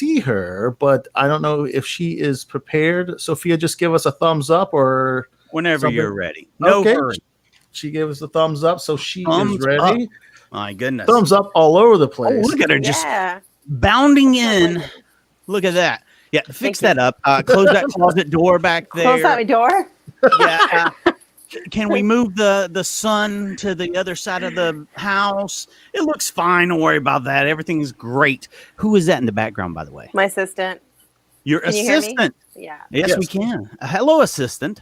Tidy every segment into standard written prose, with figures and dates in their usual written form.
see her, but I don't know if she is prepared. Sophia, just give us a thumbs up or whenever something. you're ready. No hurry. She gave us a thumbs up, so she Thumbs is ready. Up. My goodness. Thumbs up all over the place. Oh, look at her just bounding in. Look at that. Yeah, fix that up. Close that closet door back there. Close that door? Yeah. Can we move the sun to the other side of the house? It looks fine. Don't worry about that. Everything's great. Who is that in the background, by the way? My assistant. Your Can assistant? You hear me? Yeah. Yes, we can. Hello, assistant.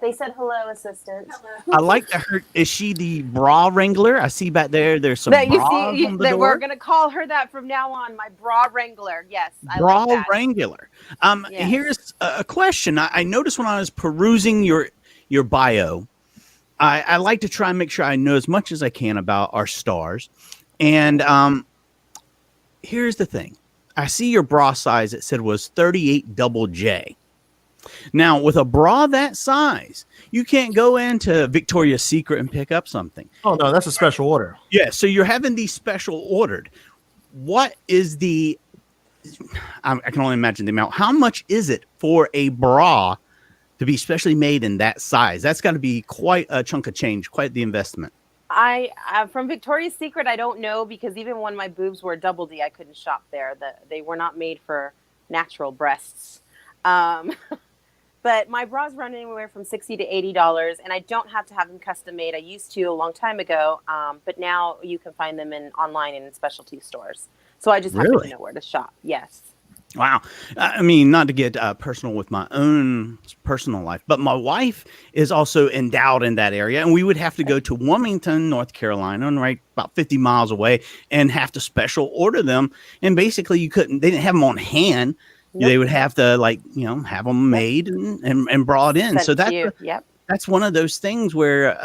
They said hello, assistant. I like her. Is she the bra wrangler? I see back there. There's some bras on the door. We're going to call her that from now on. My bra wrangler. Yes, I bra like that. wrangler. Here's a question. I noticed when I was perusing your bio, I like to try and make sure I know as much as I can about our stars. And here's the thing. I see your bra size. It said was 38 double J. Now, with a bra that size, you can't go into Victoria's Secret and pick up something. Oh, no, that's a special order. Yeah, so you're having these special ordered. What is the... I can only imagine the amount. How much is it for a bra to be specially made in that size? That's got to be quite a chunk of change, quite the investment. From Victoria's Secret, I don't know, because even when my boobs were double D, I couldn't shop there. They were not made for natural breasts. But my bras run anywhere from $60 to $80, and I don't have to have them custom made. I used to a long time ago, but now you can find them online and in specialty stores. So I just have to know where to shop. Yes. Wow. I mean, not to get personal with my own personal life, but my wife is also endowed in that area, and we would have to go to Wilmington, North Carolina, and right about 50 miles away, and have to special order them. And basically, they didn't have them on hand. Nope. They would have to have them made and brought in. So that's one of those things where,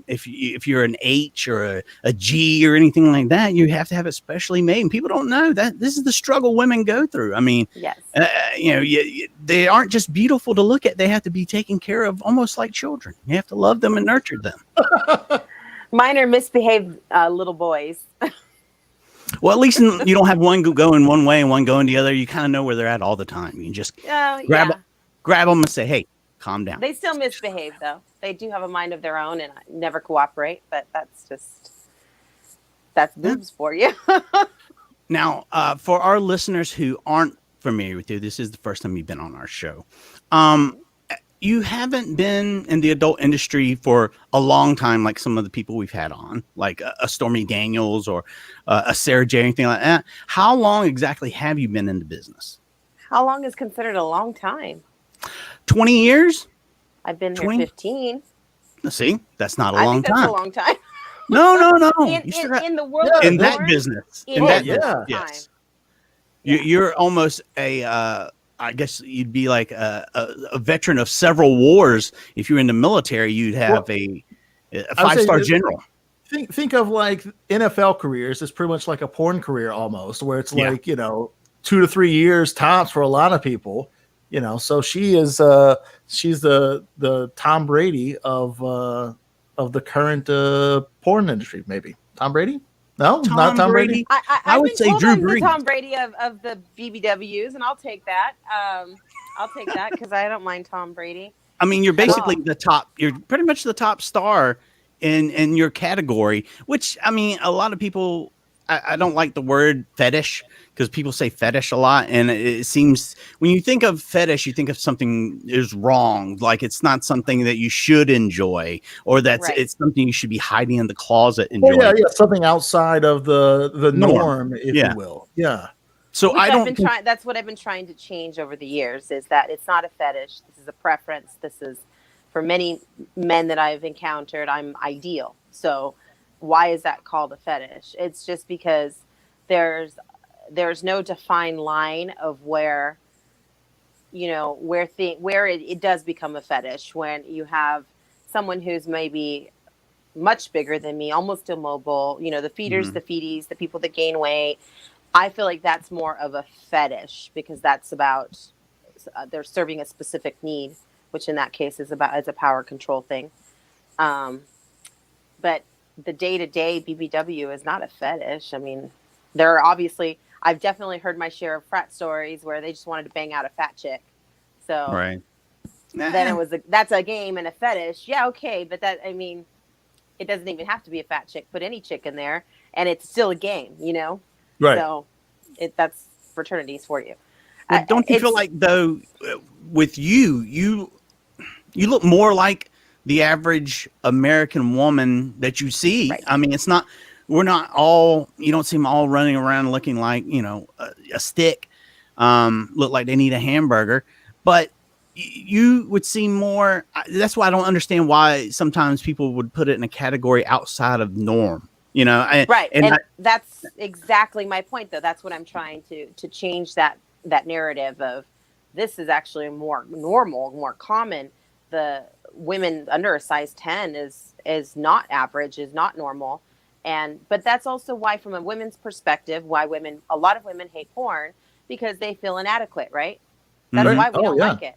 if you're an H or a G or anything like that, you have to have it specially made. And people don't know that this is the struggle women go through. I mean, yes. They aren't just beautiful to look at. They have to be taken care of almost like children. You have to love them and nurture them. Mine are misbehaved little boys. Well, at least you don't have one going one way and one going the other. You kind of know where they're at all the time. You can just grab them and say, hey, calm down. They still misbehave, though. They do have a mind of their own and never cooperate, but that's boobs for you. Now, for our listeners who aren't familiar with you, this is the first time you've been on our show. You haven't been in the adult industry for a long time, like some of the people we've had on, like a Stormy Daniels or a Sara Jay, anything like that. How long exactly have you been in the business? How long is considered a long time? 20 years? I've been here 15. See, that's not a long time. That's a long time. No. In the world in that business. Yes. Yeah. You're almost I guess you'd be like a veteran of several wars. If you're in the military, you'd have a 5-star general. Think of like NFL careers. It's pretty much like a porn career almost, where it's like 2 to 3 years tops for a lot of people. So she's the Tom Brady of the current porn industry. Maybe Tom Brady. No, not Tom Brady. I would say Drew Brees. The Tom Brady of the BBWs, and I'll take that. I'll take that because I don't mind Tom Brady. I mean, you're basically the top. You're pretty much the top star in your category. Which I mean, a lot of people. I don't like the word fetish because people say fetish a lot, and it seems when you think of fetish, you think of something is wrong, like it's not something that you should enjoy, or it's something you should be hiding in the closet enjoying. Well, something outside of the norm, if you will. Yeah. So that's what I've been trying to change over the years. Is that it's not a fetish. This is a preference. This is for many men that I've encountered. I'm ideal. So. Why is that called a fetish? It's just because there's no defined line of where it does become a fetish when you have someone who's maybe much bigger than me, almost immobile, the feeders, the feeties, the people that gain weight. I feel like that's more of a fetish because that's about they're serving a specific need, which in that case is a power control thing. But the day-to-day BBW is not a fetish. I mean, there are obviously, I've definitely heard my share of frat stories where they just wanted to bang out a fat chick. So Right. then it was that's a game and a fetish. Yeah, okay, but that, I mean, it doesn't even have to be a fat chick. Put any chick in there, and it's still a game, you know. Right. So that's fraternities for you. Well, don't you feel like though, with you look more like the average American woman that you see? Right. I mean, we're not all. You don't see them all running around looking like a stick, look like they need a hamburger, but you would seem more. That's why I don't understand why sometimes people would put it in a category outside of norm. Right, and that's exactly my point, though. That's what I'm trying to change that narrative of this is actually more normal, more common. The women under a size 10 is not average, is not normal, but that's also why, from a women's perspective, why a lot of women hate porn, because they feel inadequate, right? That's why we don't like it.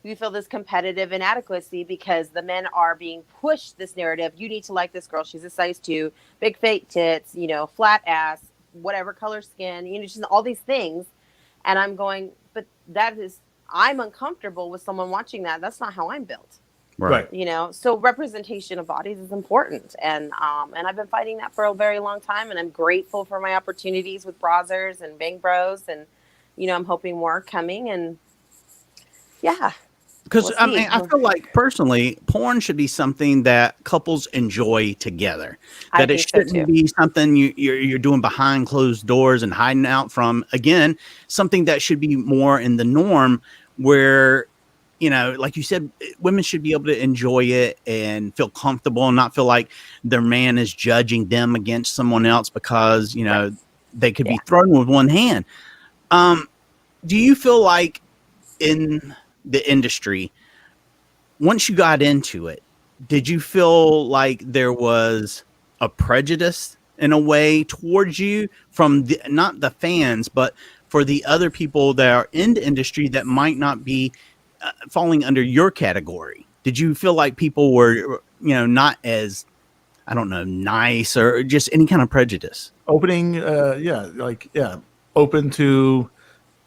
We feel this competitive inadequacy because the men are being pushed this narrative. You need to like this girl. She's a size 2, big fake tits, flat ass, whatever color skin, just all these things. And I'm going, but I'm uncomfortable with someone watching that. That's not how I'm built. Right. So representation of bodies is important. And I've been fighting that for a very long time. And I'm grateful for my opportunities with Brazzers and Bang Bros. And, I'm hoping more are coming. And yeah. Because I feel like personally, porn should be something that couples enjoy together. That it shouldn't be something you're doing behind closed doors and hiding out from. Again, something that should be more in the norm, where, like you said, women should be able to enjoy it and feel comfortable and not feel like their man is judging them against someone else because they could be thrown with one hand. Do you feel like in the industry, once you got into it, did you feel like there was a prejudice in a way towards you from not the fans, but for the other people that are in the industry that might not be falling under your category? Did you feel like people were, not as, I don't know, nice or just any kind of prejudice? Open to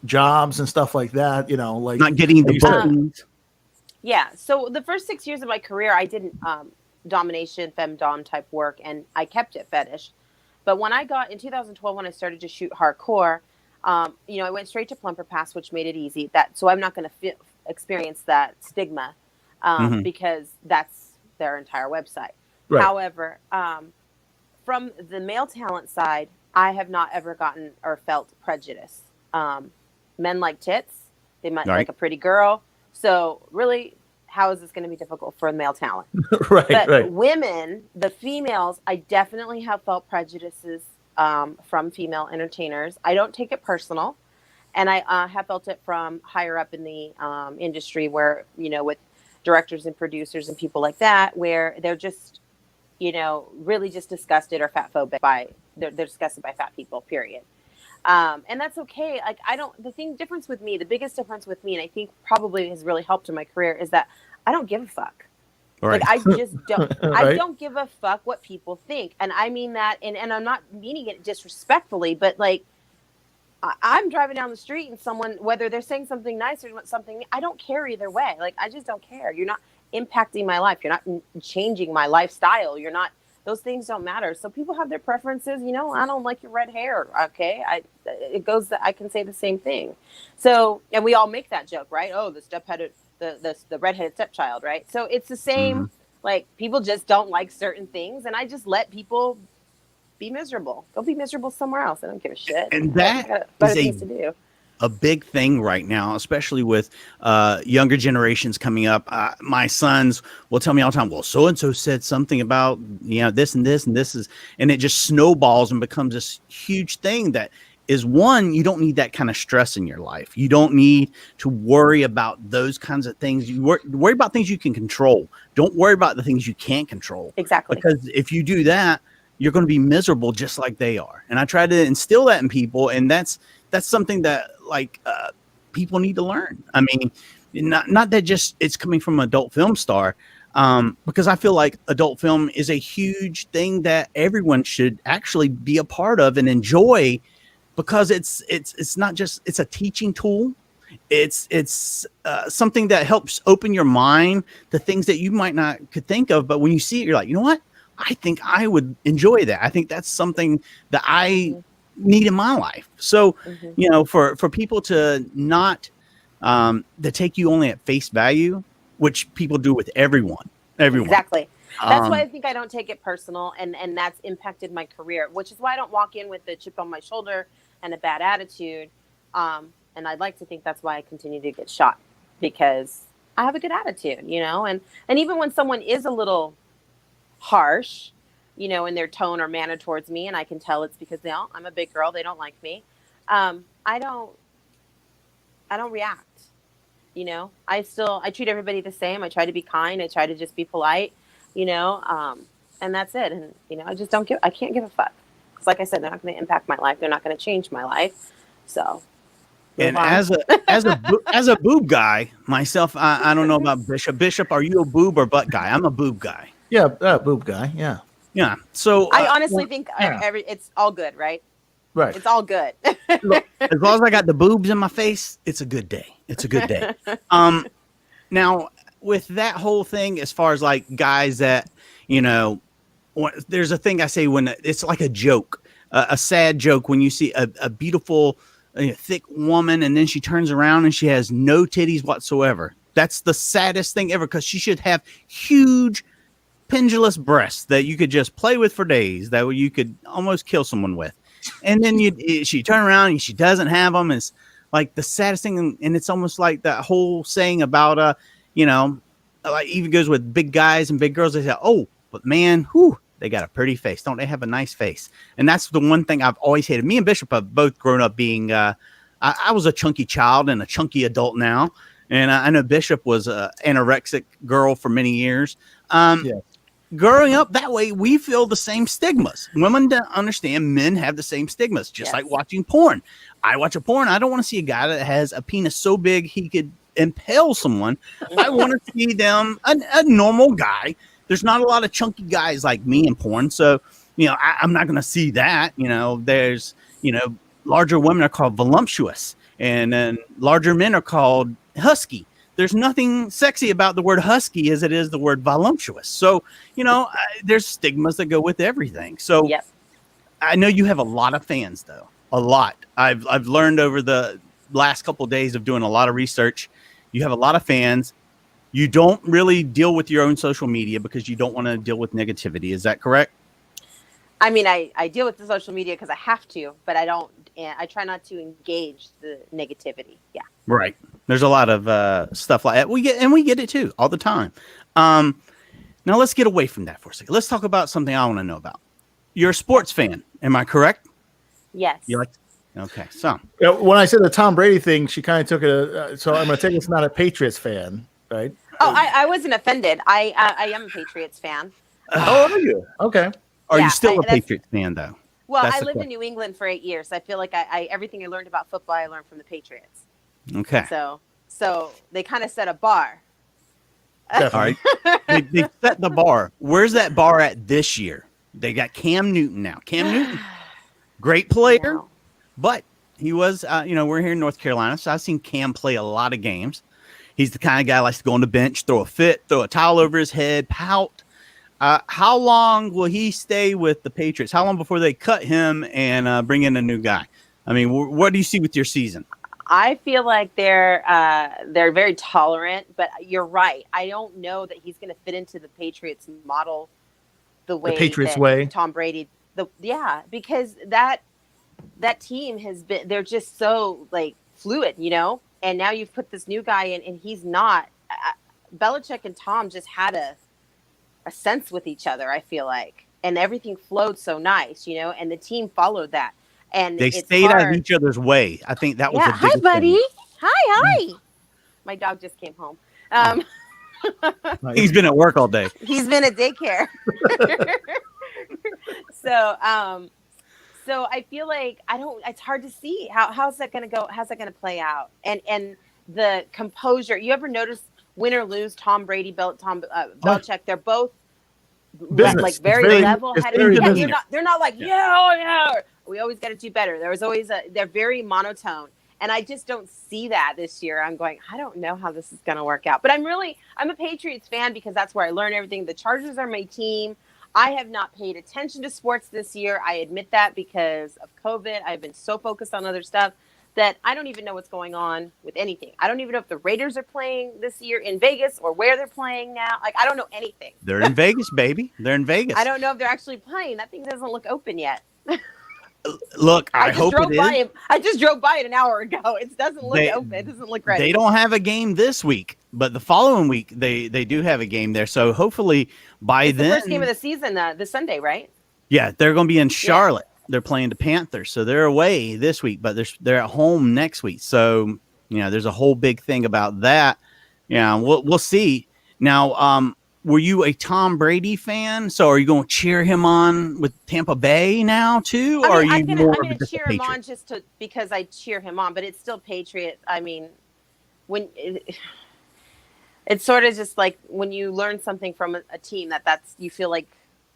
jobs and stuff like that, like not getting the bookings. Yeah. So the first 6 years of my career, I didn't domination, femdom type work, and I kept it fetish. But when I got in 2012, when I started to shoot hardcore, I went straight to Plumper Pass, which made it easy. So I'm not going to experience that stigma because that's their entire website. Right. However, from the male talent side, I have not ever gotten or felt prejudice. Men like tits. They might like a pretty girl. So really, how is this going to be difficult for male talent? But women, the females, I definitely have felt prejudices from female entertainers. I don't take it personal. And I have felt it from higher up in the industry where, with directors and producers and people like that, where they're just, really just disgusted or fat phobic they're disgusted by fat people, period. And that's okay. Like, the biggest difference with me, and I think probably has really helped in my career, is that I don't give a fuck. Right. Like, I just don't, I don't give a fuck what people think. And I mean that, and I'm not meaning it disrespectfully, but like, I'm driving down the street and someone, whether they're saying something nice or something, I don't care either way. Like, I just don't care. You're not impacting my life. You're not changing my lifestyle. Those things don't matter. So people have their preferences. I don't like your red hair. Okay. I can say the same thing. So, and we all make that joke, right? Oh, the redheaded stepchild, right? So it's the same, like, people just don't like certain things. And I just let people be miserable. Go be miserable somewhere else. I don't give a shit. And that is a big thing right now, especially with younger generations coming up. My sons will tell me all the time, well, so-and-so said something about, this and this, and this is, and it just snowballs and becomes this huge thing that is, one, you don't need that kind of stress in your life. You don't need to worry about those kinds of things. You worry about things you can control. Don't worry about the things you can't control. Exactly. Because if you do that, you're going to be miserable just like they are. And I try to instill that in people. And that's something that people need to learn. I mean, not that just it's coming from an adult film star, because I feel like adult film is a huge thing that everyone should actually be a part of and enjoy because it's not just, it's a teaching tool. It's something that helps open your mind to things that you might not could think of. But when you see it, you're like, you know what? I think I would enjoy that. I think that's something that I need in my life. So, you know, for people to not, to take you only at face value, which people do with everyone. Exactly. That's why I think I don't take it personal, and that's impacted my career, which is why I don't walk in with a chip on my shoulder and a bad attitude. And I'd like to think that's why I continue to get shot, because I have a good attitude, you know, and even when someone is a little harsh, you know, in their tone or manner towards me, and I can tell it's because I'm a big girl, they don't like me. I don't react, you know. I treat everybody the same. I try to be kind. I try to just be polite, you know, and that's it. And, you know, I can't give a fuck. Because like I said, they're not going to impact my life. They're not going to change my life. So. And as a boob guy myself, I don't know about Bishop. Bishop, are you a boob or butt guy? I'm a boob guy. Yeah, boob guy. Yeah. Yeah. So I honestly think it's all good, right? Right. It's all good. Look, as long as I got the boobs in my face, it's a good day. It's a good day. Now with that whole thing, as far as like guys that, you know, there's a thing I say when it's like a joke, a sad joke when you see a beautiful, thick woman and then she turns around and she has no titties whatsoever. That's the saddest thing ever, because she should have huge pendulous breasts that you could just play with for days, that you could almost kill someone with. And then she turn around and she doesn't have them. It's like the saddest thing. And it's almost like that whole saying about, you know, like even goes with big guys and big girls. They say, oh, but man, whew, they got a pretty face. Don't they have a nice face? And that's the one thing I've always hated. Me and Bishop have both grown up being, I was a chunky child and a chunky adult now. And I know Bishop was an anorexic girl for many years. Growing up that way, we feel the same stigmas. Women don't understand men have the same stigmas, just like watching porn. I watch a porn. I don't want to see a guy that has a penis so big he could impale someone. I want to see them, a normal guy. There's not a lot of chunky guys like me in porn. So, you know, I'm not going to see that. You know, there's, you know, larger women are called voluptuous, and then larger men are called husky. There's nothing sexy about the word husky as it is the word voluptuous. So, you know, there's stigmas that go with everything. So I know you have a lot of fans, though. A lot. I've learned over the last couple of days of doing a lot of research. You have a lot of fans. You don't really deal with your own social media because you don't want to deal with negativity. Is that correct? I mean, I deal with the social media because I have to, but I don't. I try not to engage the negativity. Yeah. Right. There's a lot of stuff like that. We get it too all the time. Now let's get away from that for a second. Let's talk about something I want to know about. You're a sports fan. Am I correct? Yes. You like? Okay. So when I said the Tom Brady thing, she kind of took it. So I'm going to take it's not a Patriots fan, right? Oh, I wasn't offended. I am a Patriots fan. Oh, are you? Okay. Are you still a Patriots fan though? Well, I lived in New England for 8 years. I feel like I everything I learned about football, I learned from the Patriots. Okay. So they kind of set a bar. All right. They set the bar. Where's that bar at this year? They got Cam Newton now. Cam Newton, great player, but he was, you know, we're here in North Carolina, so I've seen Cam play a lot of games. He's the kind of guy who likes to go on the bench, throw a fit, throw a towel over his head, pout. How long will he stay with the Patriots? How long before they cut him and bring in a new guy? I mean, what do you see with your season? I feel like they're very tolerant, but you're right. I don't know that he's going to fit into the Patriots model the way the Patriots way. Tom Brady. Because that team has been, they're just so like fluid, you know. And now you've put this new guy in, and he's not. Belichick and Tom just had a sense with each other, I feel like, and everything flowed so nice, you know. And the team followed that. And they stayed out of each other's way. I think that was a big hi, buddy. thing. Hi. My dog just came home. He's been at work all day. He's been at daycare. So I feel like it's hard to see how's that going to go. How's that going to play out? And the composure. You ever notice win or lose, Tom Brady, Belichick, they're both business. like very level headed. Yeah, they're not like, yeah, We always got to do better. There was always they're very monotone. And I just don't see that this year. I'm going, I don't know how this is going to work out. But I'm a Patriots fan because that's where I learn everything. The Chargers are my team. I have not paid attention to sports this year. I admit that because of COVID. I've been so focused on other stuff that I don't even know what's going on with anything. I don't even know if the Raiders are playing this year in Vegas or where they're playing now. Like, I don't know anything. They're in Vegas, baby. They're in Vegas. I don't know if they're actually playing. That thing doesn't look open yet. Look, I hope it is. I just drove by it an hour ago. It doesn't look open. It doesn't look ready. They don't have a game this week, but the following week they do have a game there. So hopefully by then, the first game of the season, this Sunday, right? Yeah, they're going to be in Charlotte. Yeah. They're playing the Panthers, so they're away this week, but they're at home next week. So there's a whole big thing about that. Yeah, we'll see. Now, were you a Tom Brady fan? So are you going to cheer him on with Tampa Bay now too? Or I'm going to cheer him on because I cheer him on, but it's still Patriot. I mean, when it's sort of just like when you learn something from a team that's you feel like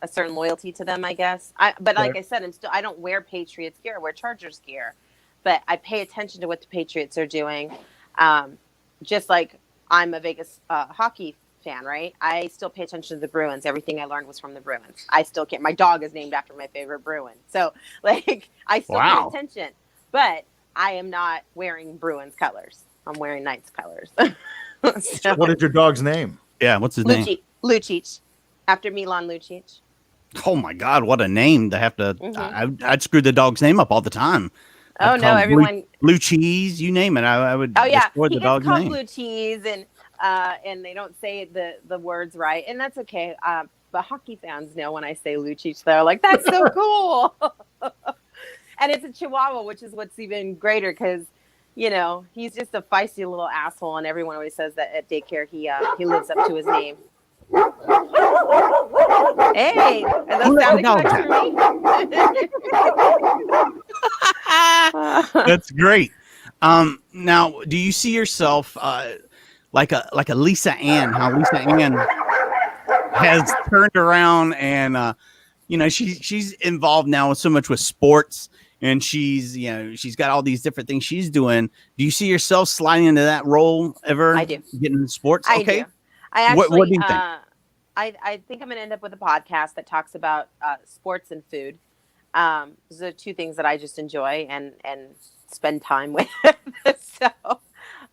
a certain loyalty to them, I guess. But like I said, I don't wear Patriots gear. I wear Chargers gear, but I pay attention to what the Patriots are doing. Just like I'm a Vegas hockey fan, right? I still pay attention to the Bruins. Everything I learned was from the Bruins. I still can't. My dog is named after my favorite Bruin. So like I still pay attention, but I am not wearing Bruins colors. I'm wearing Knights colors. So, what is your dog's name? Yeah, what's his name? Lucic, after Milan Lucic. Oh my God, what a name to have to! Mm-hmm. I'd screw the dog's name up all the time. Oh no, everyone blue cheese, you name it. I would. Oh yeah, he gets called name. Blue cheese, and they don't say the words right, and that's okay. But hockey fans know when I say Lucic, they're like, "That's so cool." And it's a Chihuahua, which is what's even greater because, he's just a feisty little asshole, and everyone always says that at daycare he lives up to his name. Hey, are those sound effects for me? That's great. Now, do you see yourself like a Lisa Ann? How Lisa Ann has turned around and she's involved now so much with sports, and she's got all these different things she's doing. Do you see yourself sliding into that role ever? I do. Getting into sports? I okay. do. I actually, what do you think? I think I'm going to end up with a podcast that talks about sports and food. Those are two things that I just enjoy and spend time with.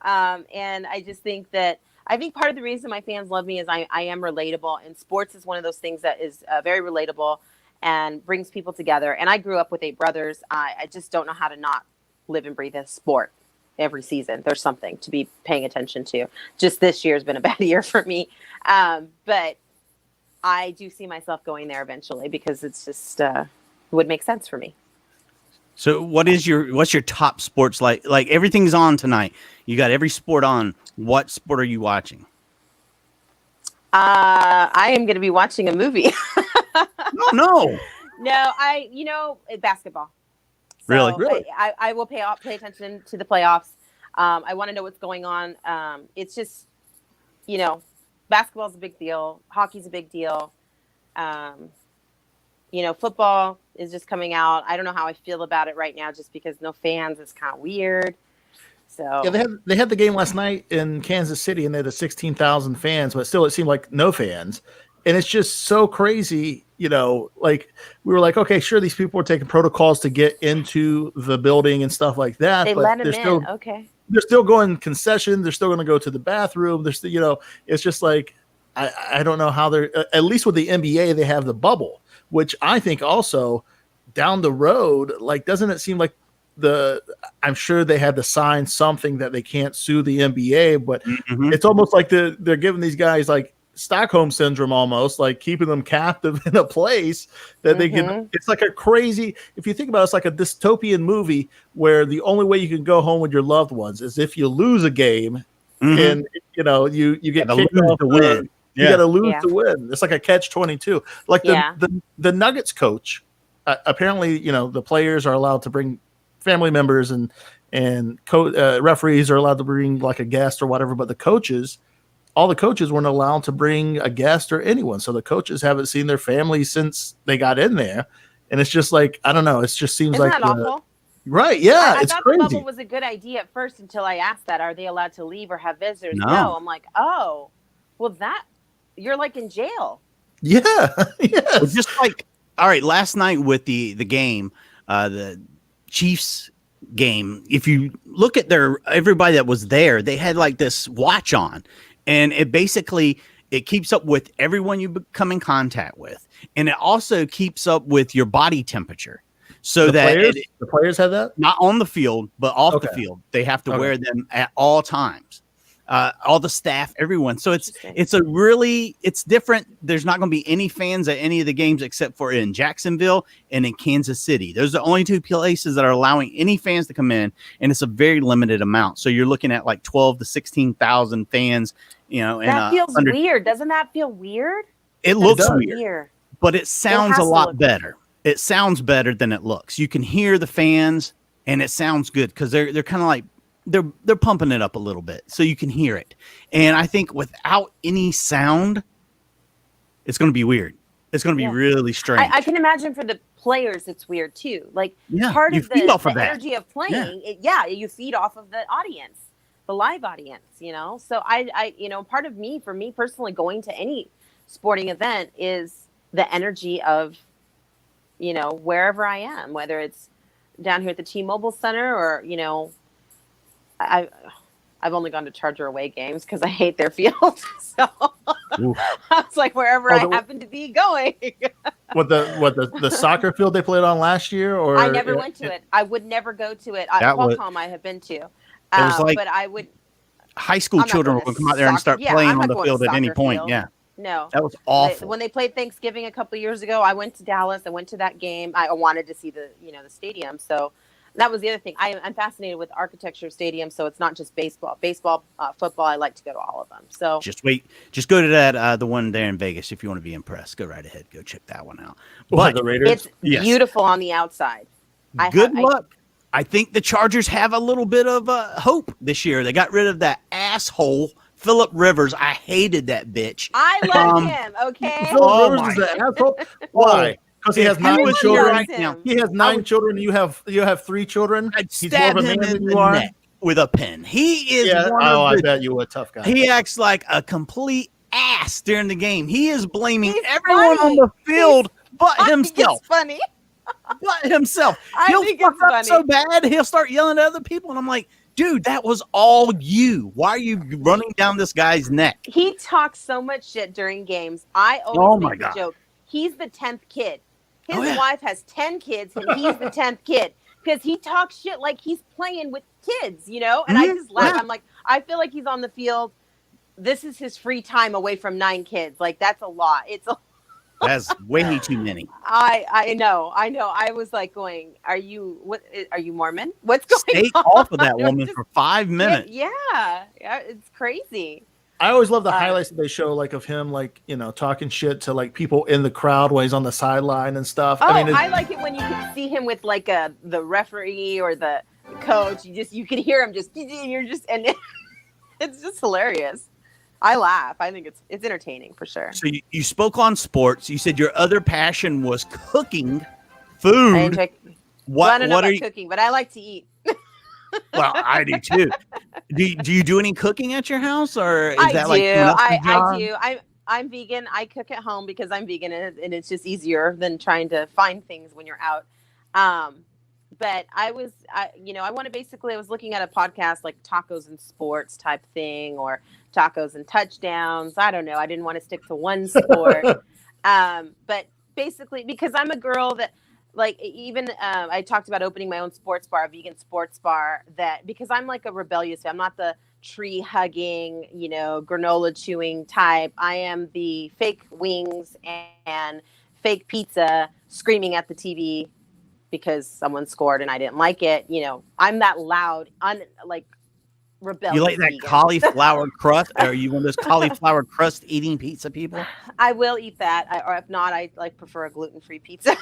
And I just think that part of the reason my fans love me is I am relatable, and sports is one of those things that is very relatable and brings people together. And I grew up with 8 brothers. I just don't know how to not live and breathe a sport. Every season there's something to be paying attention to. Just this year has been a bad year for me, but I do see myself going there eventually because it's just would make sense for me. So what's your top sports like everything's on tonight, you got every sport on? What sport are you watching? I am going to be watching a movie. No, basketball. So really? I will pay attention to the playoffs. I want to know what's going on. It's just, basketball is a big deal. Hockey's a big deal. Football is just coming out. I don't know how I feel about it right now, just because no fans is kind of weird. So yeah, they had the game last night in Kansas City, and they had 16,000 fans, but still it seemed like no fans. And it's just so crazy, like we were like, okay, sure, these people are taking protocols to get into the building and stuff like that. They but let them in. Okay. They're still going concession. They're still going to go to the bathroom. They're still, it's just like, I don't know how they're, at least with the NBA, they have the bubble, which I think also down the road, like, doesn't it seem like I'm sure they had to sign something that they can't sue the NBA, but it's almost like they're giving these guys like Stockholm syndrome, almost like keeping them captive in a place that they can. It's like a crazy, if you think about it, it's like a dystopian movie where the only way you can go home with your loved ones is if you lose a game and you get kicked off to win. You got to lose to win. It's like a catch-22. Like the Nuggets coach, apparently, the players are allowed to bring family members and referees are allowed to bring like a guest or whatever, but all the coaches weren't allowed to bring a guest or anyone. So the coaches haven't seen their family since they got in there. and it's just like, I don't know, it just seems Isn't like that awful? Right? Yeah, I it's thought crazy. the bubble was a good idea at first until I asked that. Are they allowed to leave or have visitors? No. No. I'm like, oh, well, you're like in jail. Yeah. Yes. Well, just like, all right, last night with the game, the Chiefs game, if you look at everybody that was there, they had like this watch on, and it basically it keeps up with everyone you come in contact with, and it also keeps up with your body temperature. So the players have that, not on the field, but off the field. They have to wear them at all times. All the staff, everyone. So it's different. There's not going to be any fans at any of the games except for in Jacksonville and in Kansas City. Those are the only two places that are allowing any fans to come in, and it's a very limited amount. So you're looking at like 12 to 16,000 fans. That feels weird. Doesn't that feel weird? It looks weird, but it sounds a lot better. It sounds better than it looks. You can hear the fans, and it sounds good because they're kind of like they're pumping it up a little bit, so you can hear it. And I think without any sound, it's going to be weird. It's going to be really strange. I can imagine for the players, it's weird too. Like part of the energy of playing, you feed off of the audience, the live audience. So I part of for me personally, going to any sporting event is the energy of wherever I am, whether it's down here at the T-Mobile Center or, I've only gone to Charger away games because I hate their field. So I was like, wherever I happen to be going. the soccer field they played on last year? Or I never went to it. I would never go to it. Qualcomm I have been to. It was like, but I would. High school children will come out there and start playing on the field at any point. Field. Yeah. No, that was awful. When they played Thanksgiving a couple of years ago, I went to Dallas. I went to that game. I wanted to see the stadium. So that was the other thing. I'm fascinated with architecture of stadiums. So it's not just baseball, football. I like to go to all of them. So just go to that the one there in Vegas if you want to be impressed. Go right ahead. Go check that one out. But the Raiders, it's beautiful on the outside. Good luck. I think the Chargers have a little bit of hope this year. They got rid of that asshole Phillip Rivers. I hated that bitch. I love him. Okay. Phillip Rivers is an asshole. Why? Because he has 9 children right now. He has 9 children. You have 3 children. I'd stab him in the neck with a pen. He is. Yeah. I bet you a tough guy. He acts like a complete ass during the game. He is blaming everyone on the field but himself. It's funny. But himself. He'll think it's funny. So bad he'll start yelling at other people, and I'm like, dude, that was all you. Why are you running down this guy's neck? He talks so much shit during games. I always make the joke. He's the 10th kid. His wife has 10 kids, and he's the 10th kid because he talks shit like he's playing with kids, And I just laugh. I'm like, I feel like he's on the field. This is his free time away from 9 kids. Like, that's a lot. That's way too many. I know. I was like going, are you Mormon? What's going Stay on? off of that woman for 5 minutes. Yeah, it's crazy. I always love the highlights that they show, like of him, like talking shit to like people in the crowd while he's on the sideline and stuff. I like it when you can see him with like the referee or the coach. You can hear him and it's just hilarious. I laugh. I think it's entertaining for sure. So you spoke on sports. You said your other passion was cooking food. I don't know about cooking, but I like to eat. Well, I do too. Do you do any cooking at your house, or is I that do. like I do. I'm vegan. I cook at home because I'm vegan, and it's just easier than trying to find things when you're out. But I was looking at a podcast like tacos and sports type thing, or tacos and touchdowns. I don't know. I didn't want to stick to one sport. But basically, because I'm a girl that I talked about opening my own sports bar, a vegan sports bar, that because I'm like a rebellious, I'm not the tree hugging, granola chewing type. I am the fake wings and fake pizza screaming at the TV because someone scored and I didn't like it. I'm that loud, rebellious. You like that vegan. cauliflower crust? Are you one of those cauliflower crust eating pizza people? I will eat that, or if not, I prefer a gluten-free pizza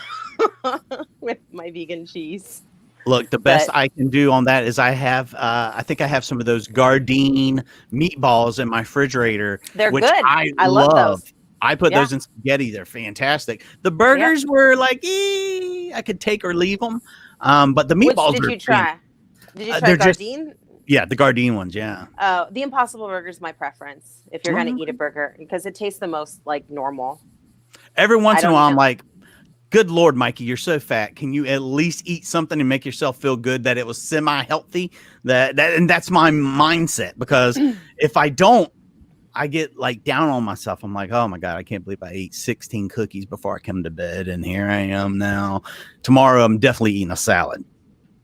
with my vegan cheese. Look, the best I can do on that is I think I have some of those Gardein meatballs in my refrigerator. They're good. I love those. I put those in spaghetti. They're fantastic. The burgers were like, I could take or leave them. But the meatballs Which did you try? Did you try Gardein? The Gardein ones, yeah. The Impossible Burger is my preference if you're going to eat a burger because it tastes the most like normal. Every once in a while, I'm like, good Lord, Mikey, you're so fat. Can you at least eat something and make yourself feel good that it was semi-healthy? And that's my mindset, because if I don't, I get like down on myself. I'm like, oh my God, I can't believe I ate 16 cookies before I come to bed. And here I am now. Tomorrow, I'm definitely eating a salad.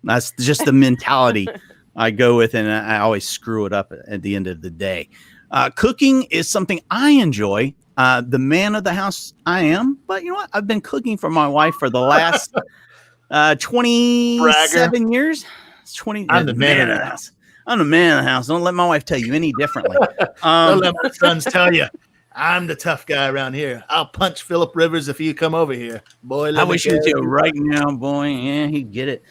That's just the mentality I go with. And I always screw it up at the end of the day. Cooking is something I enjoy. The man of the house I am. But you know what? I've been cooking for my wife for the last 27 years. I'm the man of the house. I'm the man of the house. Don't let my wife tell you any differently. Don't let my sons tell you I'm the tough guy around here. I'll punch Philip Rivers if you come over here. Boy, I wish you would right now, boy. Yeah, he'd get it.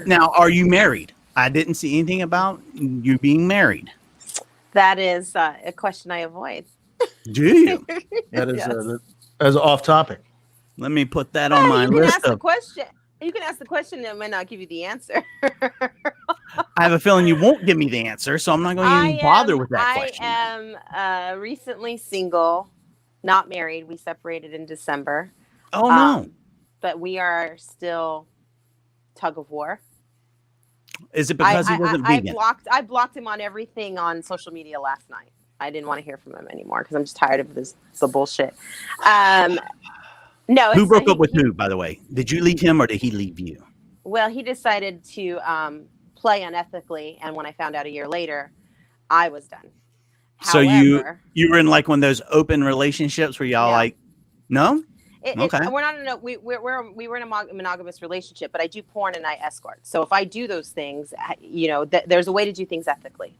Now, are you married? I didn't see anything about you being married. That is a question I avoid. Do you? That is off topic. Let me put that on my list. You can ask the question and I might not give you the answer. I have a feeling you won't give me the answer, so I'm not going to even bother with that question. I am recently single, not married. We separated in December. Oh, no. But we are still tug of war. Is it because he wasn't vegan? I blocked him on everything on social media last night. I didn't want to hear from him anymore because I'm just tired of the bullshit. No. Who broke up with who, by the way? Did you leave him or did he leave you? Well, he decided to play unethically, and when I found out a year later, I was done. So you were in like one of those open relationships where y'all like, no? Okay. We're not we were in a monogamous relationship, but I do porn and I escort. So if I do those things, there's a way to do things ethically.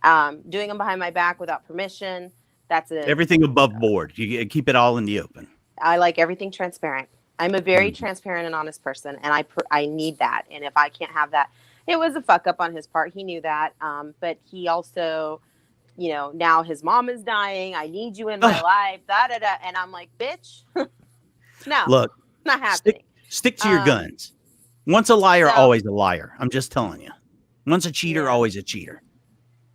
Doing them behind my back without permission, everything above board. You keep it all in the open. I like everything transparent. I'm a very transparent and honest person, and I need that. And if I can't have that, it was a fuck up on his part. He knew that. But he also, now his mom is dying. I need you in my life. And I'm like, bitch, no, look, not happening. Stick to your guns. Once a liar, always a liar. I'm just telling you. Once a cheater, always a cheater.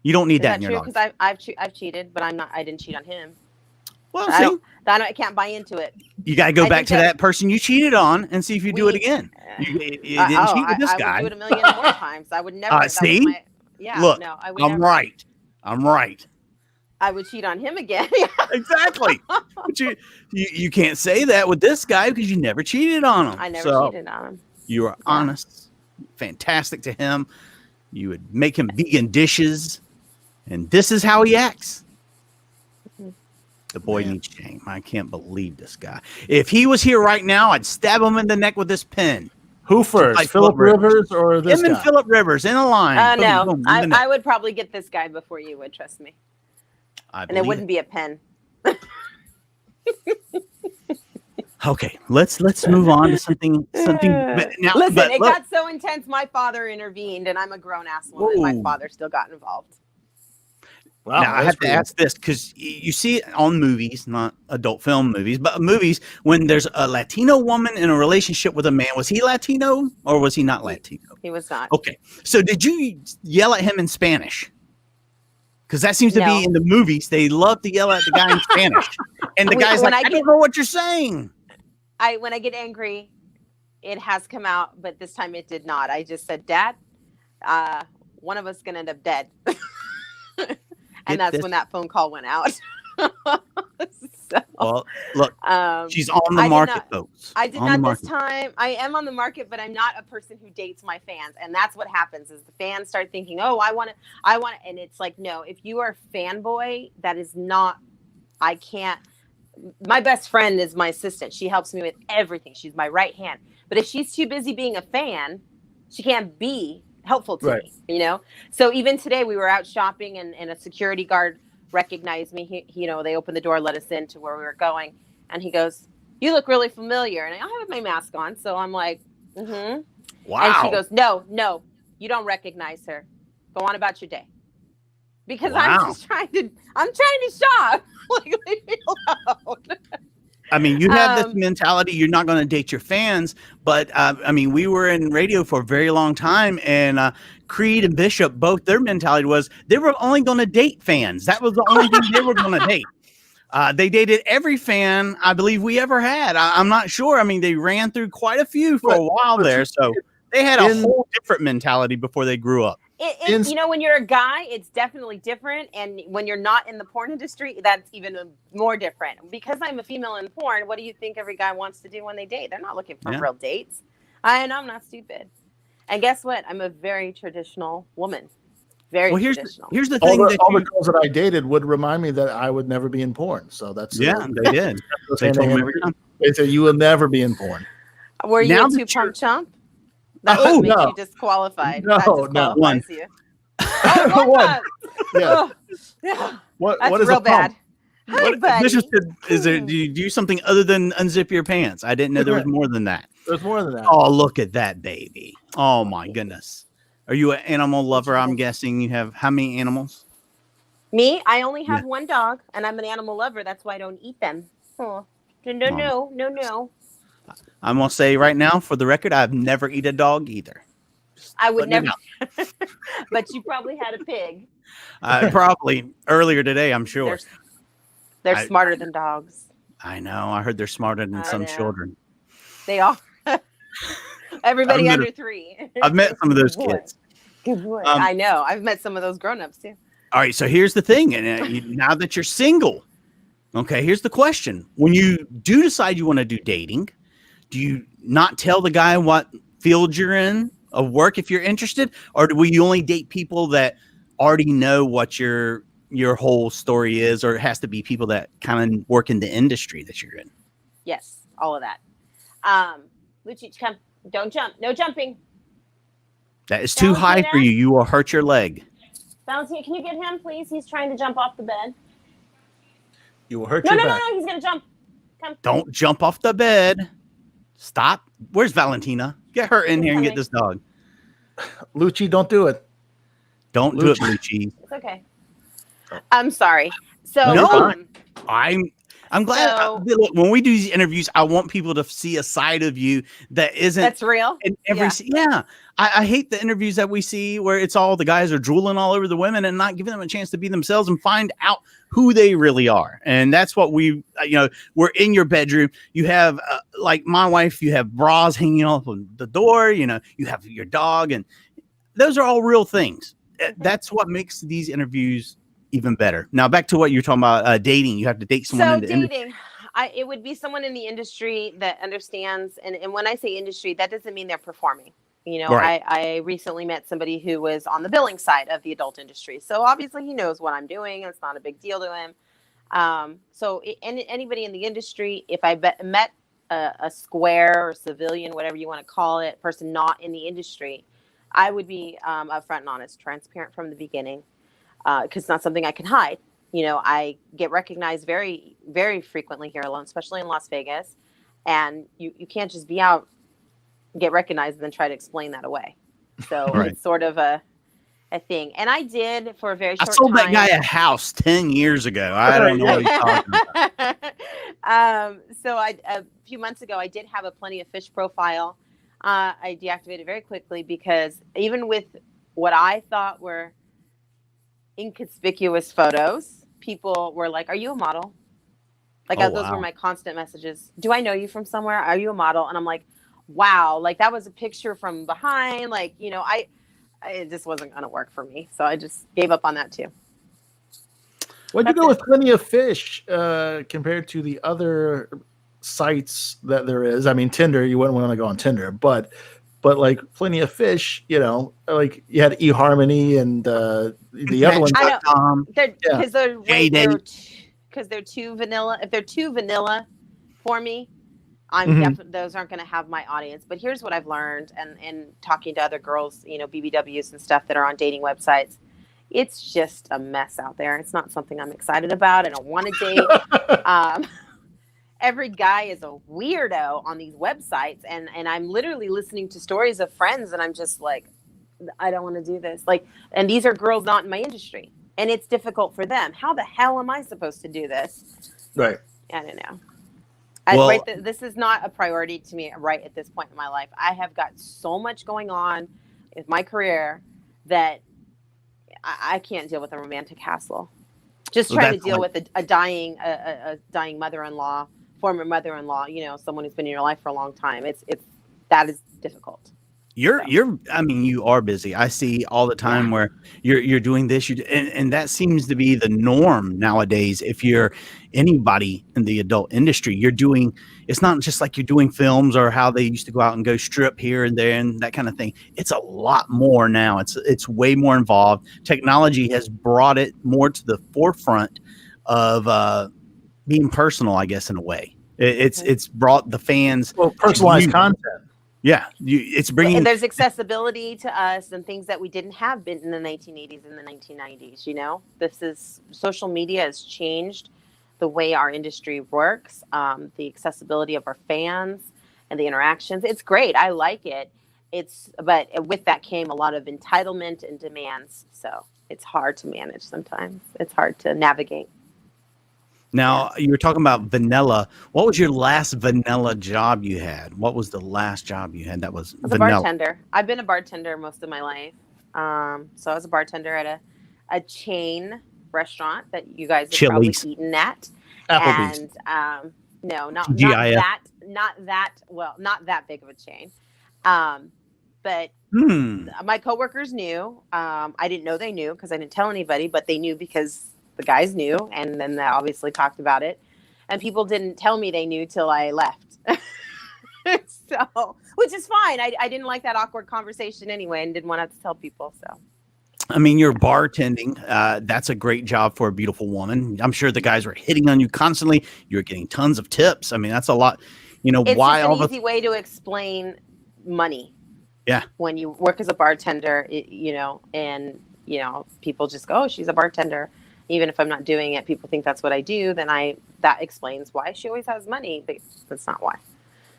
You don't need that in your life. Because I've cheated, but I didn't cheat on him. Well, I can't buy into it. You got to go back to that person you cheated on and see if you do it again. You didn't cheat with this guy. I would do it a million more times. I would never. See? Look, I'm right. I'm right. I would cheat on him again. Exactly. But you can't say that with this guy because you never cheated on him. I never cheated on him. You are honest. Fantastic to him. You would make him vegan dishes. And this is how he acts. The boy needs shame. I can't believe this guy. If he was here right now, I'd stab him in the neck with this pen. Who first? Like Philip Rivers or this guy? Him and Philip Rivers in a line. No, boom, I would probably get this guy before you would, trust me. And it wouldn't be a pen. Okay, let's move on to something. Now, listen, it got so intense. My father intervened, and I'm a grown ass woman. My father still got involved. Wow, now I have to ask this because you see it on movies, not adult film movies, but movies when there's a Latino woman in a relationship with a man. Was he Latino or was he not Latino? He was not. Okay, so did you yell at him in Spanish? Because that seems to be in the movies. They love to yell at the guy in Spanish, and the guy's like, "I don't know what you're saying." When I get angry, it has come out, but this time it did not. I just said, "Dad, one of us is gonna end up dead." And that's when that phone call went out. Well, look, she's on the market, folks. I did not this time. I am on the market, but I'm not a person who dates my fans. And that's what happens is the fans start thinking, oh, I want to. And it's like, no, if you are a fanboy, that is not, I can't. My best friend is my assistant. She helps me with everything. She's my right hand. But if she's too busy being a fan, she can't be helpful to me, So even today we were out shopping and a security guard recognized me. He they opened the door, let us in to where we were going. And he goes, "You look really familiar." And I have my mask on. So I'm like, mm-hmm. Wow. And she goes, no, you don't recognize her. Go on about your day. because Wow. I'm trying to shop. Like, leave me alone. I mean, you have this mentality. You're not going to date your fans, but I mean, we were in radio for a very long time, and Creed and Bishop, both their mentality was they were only going to date fans. That was the only thing they were going to date. They dated every fan I believe we ever had. I'm not sure. I mean, they ran through quite a few for a while there, so they had a whole different mentality before they grew up. You know, when you're a guy, it's definitely different. And when you're not in the porn industry, that's even more different. Because I'm a female in porn, what do you think every guy wants to do when they date? They're not looking for real dates. And I'm not stupid. And guess what? I'm a very traditional woman. Very traditional. Here's the thing. All the girls that I dated would remind me that I would never be in porn. So that's they did. They told me every time. They said you will never be in porn. Were you a two-pump chump? That would make you disqualified. No, that disqualifies you. What? Yeah. That's what is real bad. Hi, buddy. Is there? Do you do something other than unzip your pants? I didn't know there was more than that. There's more than that. Oh, look at that baby! Oh my goodness. Are you an animal lover? I'm guessing you have how many animals? Me? I only have one dog, and I'm an animal lover. That's why I don't eat them. Oh. No. I'm gonna say right now, for the record, I've never eaten a dog either. I would never. But you probably had a pig. Probably earlier today, I'm sure. They're smarter than dogs. I know. I heard they're smarter than some children. They are. Everybody under 3. I've met some of those kids. Good boy. I know. I've met some of those grown-ups too. All right. So here's the thing. And now that you're single, okay, here's the question. When you do decide you want to do dating, do you not tell the guy what field you're in of work if you're interested? Or will you only date people that already know what your whole story is? Or it has to be people that kind of work in the industry that you're in? Yes. All of that. Lucic, come. Don't jump. No jumping. That is too high for you. You will hurt your leg. Valentina, can you get him, please? He's trying to jump off the bed. You will hurt your back. No. He's going to jump. Come. Don't jump off the bed. Stop. Where's Valentina? Get her in here and get this dog. Lucci, don't do it. Don't do it, Lucci. It's okay. I'm sorry. So no, I'm glad. Look, when we do these interviews, I want people to see a side of you that's real. In every I hate the interviews that we see where it's all the guys are drooling all over the women and not giving them a chance to be themselves and find out who they really are. And that's what we're in your bedroom. You have like my wife, you have bras hanging off on the door. You have your dog, and those are all real things. That's what makes these interviews even better. Now back to what you're talking about, dating. You have to date someone in the industry. It would be someone in the industry that understands, and when I say industry, that doesn't mean they're performing. Right. I recently met somebody who was on the billing side of the adult industry, so obviously he knows what I'm doing. It's not a big deal to him. Anybody in the industry, if I met a square or civilian, whatever you want to call it, person not in the industry, I would be upfront and honest, transparent from the beginning. Because it's not something I can hide. I get recognized very, very frequently here alone, especially in Las Vegas. And you can't just be out, get recognized, and then try to explain that away. So It's sort of a thing. And I did for a very short time. I sold that guy a house 10 years ago. I don't know what he's talking about. So a few months ago, I did have a Plenty of Fish profile. I deactivated very quickly because even with what I thought were inconspicuous photos, people were like, "Are you a model?" Like those were my constant messages. "Do I know you from somewhere? Are you a model?" And I'm like, "Wow!" Like that was a picture from behind. Like it just wasn't gonna work for me, so I just gave up on that too. Why'd you go with Plenty of Fish compared to the other sites that there is? I mean, Tinder. You wouldn't want to go on Tinder, but like Plenty of Fish, like you had eHarmony and the other ones. I know because they're too vanilla. If they're too vanilla for me, I'm definitely those aren't going to have my audience. But here's what I've learned, and talking to other girls, BBWs and stuff that are on dating websites, it's just a mess out there. It's not something I'm excited about. I don't want to date. Every guy is a weirdo on these websites, and I'm literally listening to stories of friends, and I'm just like, I don't want to do this. Like, and these are girls not in my industry. and it's difficult for them. How the hell am I supposed to do this? Right. I don't know. Well, This is not a priority to me right at this point in my life. I have got so much going on with my career that I can't deal with a romantic hassle. Just trying to deal with a dying mother-in-law, former mother-in-law, you know, someone who's been in your life for a long time. That is difficult. I mean, you are busy. I see all the time where you're doing this, and that seems to be the norm nowadays. If you're anybody in the adult industry, it's not just like you're doing films or how they used to go out and go strip here and there and that kind of thing. It's a lot more now. It's way more involved. Technology has brought it more to the forefront of being personal, I guess, in a way. It's brought the fans personalized content. Yeah, it's bringing. And there's accessibility to us and things that we didn't have been in the 1980s and the 1990s. You know, social media has changed the way our industry works, the accessibility of our fans and the interactions. It's great. I like it. But with that came a lot of entitlement and demands. So it's hard to manage sometimes. It's hard to navigate. Now, you were talking about vanilla. What was your last vanilla job you had? What was the last job you had that was vanilla? I was a bartender. I've been a bartender most of my life. So I was a bartender at a chain restaurant that you guys have Chili's. Probably eaten at. Applebee's. And no, not that big of a chain. But my coworkers knew. I didn't know they knew because I didn't tell anybody, but they knew because the guys knew, and then they obviously talked about it. And people didn't tell me they knew till I left. So, which is fine. I didn't like that awkward conversation anyway, and didn't want to have to tell people. So, I mean, you're bartending. That's a great job for a beautiful woman. I'm sure the guys were hitting on you constantly. You're getting tons of tips. I mean, that's a lot. You know, it's an easy way to explain money. Yeah. When you work as a bartender, and people just go, "Oh, she's a bartender." Even if I'm not doing it, people think that's what I do. Then that explains why she always has money, but that's not why.